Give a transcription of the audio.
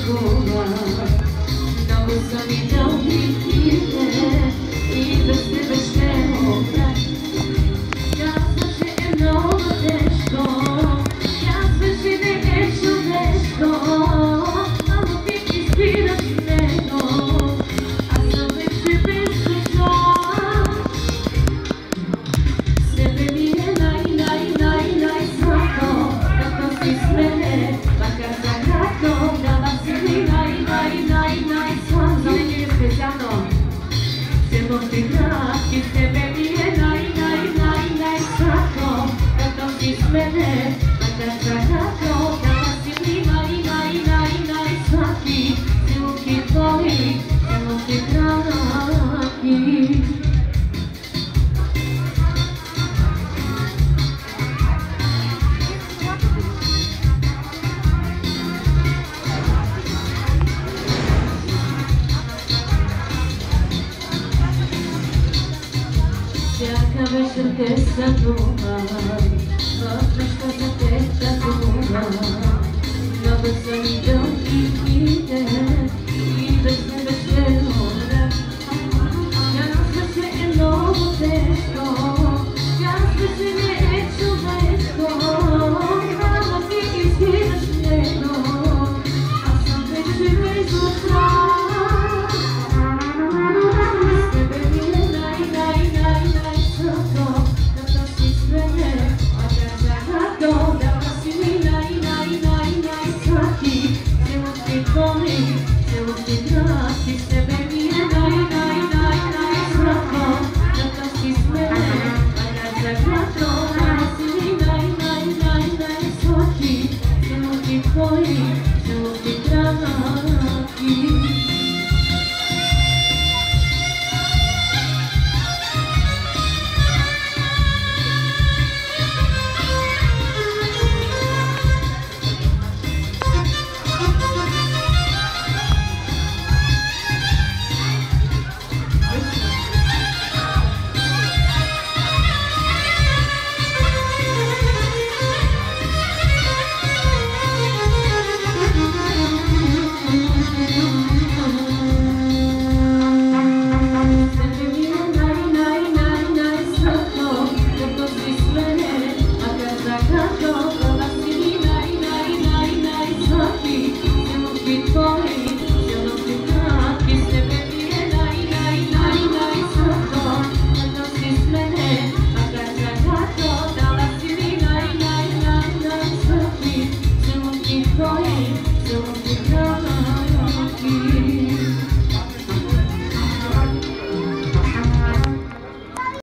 загуба. Много съм видял битвите и без тебе ще умра. Казва, че е много тежко, казва, че не е човешко, ама ти избираш с него. Аз съм вече без душа. С тебе ми е най-сладко, като си с мене, макар за кратко, дава си ми най-сладко. За мен е специално. Целом ти кратки, с тебе ми е най-сладко, като си с мене, макар за кратко, дава си ми най-сладки. Целунки твои, целунки кратки. Всяка вечер те сънувам, в нощта те сънувам. Много съм идъл